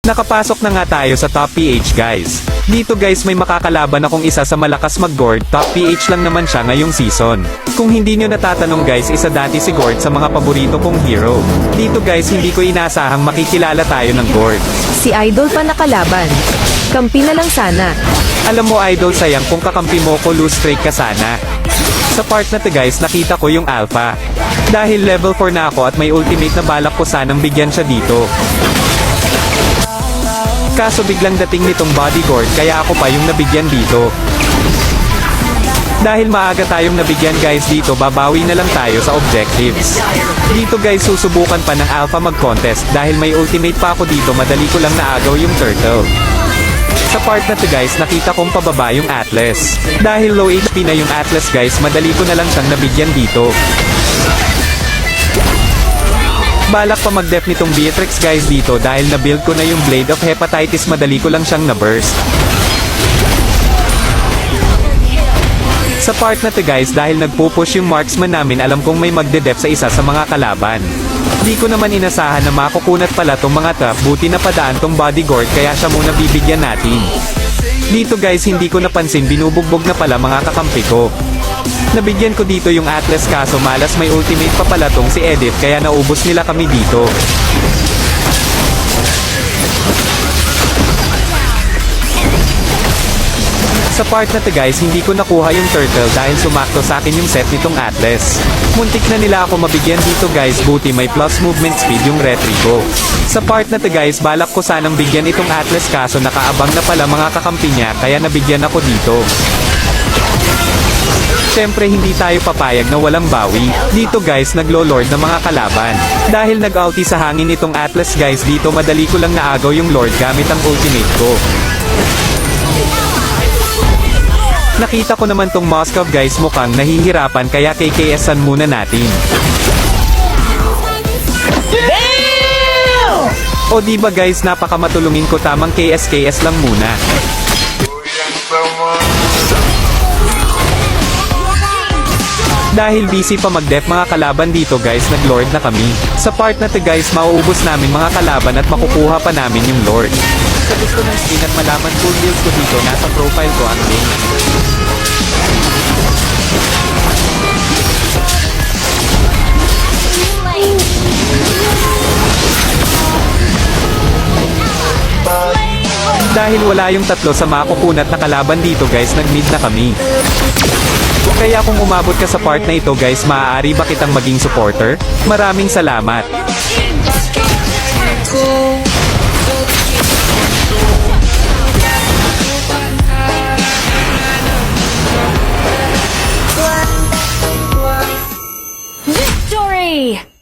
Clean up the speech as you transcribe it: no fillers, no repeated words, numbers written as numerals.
Nakapasok na nga tayo sa top PH guys. Dito guys may makakalaban akong isa sa malakas mag-Gord, top PH lang naman siya ngayong season. Kung hindi nyo natatanong guys, isa dati si Gord sa mga paborito kong hero. Dito guys hindi ko inasahang makikilala tayo ng Gord. Si Idol pa nakalaban. Kampi na lang sana. Alam mo Idol, sayang kung kakampi mo ko, lose streak ka sana. Sa part na to guys nakita ko yung Alpha. Dahil level 4 na ako at may ultimate na balak ko sanang bigyan siya dito. Kaso biglang dating nitong bodyguard kaya ako pa yung nabigyan dito. Dahil maaga tayong nabigyan guys dito, babawi na lang tayo sa objectives. Dito guys susubukan pa ng Alpha mag-contest dahil may ultimate pa ako dito, madali ko lang naagaw yung turtle. Sa part na to guys nakita kong pababa yung Atlas. Dahil low HP na yung Atlas guys, madali ko na lang siyang nabigyan dito. Balak pa mag-def nitong Beatrix guys dito dahil na-build ko na yung Blade of Hepatitis, madali ko lang siyang na-burst. Sa part na to guys dahil nagpupush yung marksman namin, alam kong may magde-def sa isa sa mga kalaban. Di ko naman inasahan na makukunat pala tong mga trap, buti na padaan tong bodyguard kaya siya muna bibigyan natin. Dito guys hindi ko napansin, binubugbog na pala mga kakampi ko. Nabigyan ko dito yung Atlas kaso malas may ultimate pa pala tong si Edith kaya naubos nila kami dito. Sa part na to guys hindi ko nakuha yung turtle dahil sumakto sa akin yung set nitong Atlas. Muntik na nila ako mabigyan dito guys, buti may plus movement speed yung retry ko. Sa part na to guys balak ko sanang bigyan itong Atlas kaso nakaabang na pala mga kakampi niya kaya nabigyan ako dito. Siyempre hindi tayo papayag na walang bawi. Dito guys naglo-lord ng mga kalaban. Dahil nag-ulti sa hangin itong Atlas guys dito, madali ko lang naagaw yung lord gamit ang ultimate ko. Nakita ko naman tong Moskov guys mukhang nahihirapan kaya KKS-an muna natin. O diba guys napakamatulungin ko, tamang KS lang muna. Dahil busy pa mag-def mga kalaban dito guys, nag-lord na kami. Sa part na to guys mauubos namin mga kalaban at makukuha pa namin yung lord. Sa gusto ng skin at malaman full deals ko dito, nasa profile ko ang link. Dahil wala yung tatlo sa makukunat na kalaban dito guys, nag-mid na kami. Kaya kung umabot ka sa part na ito guys, maaari ba kitang maging supporter? Maraming salamat. Victory!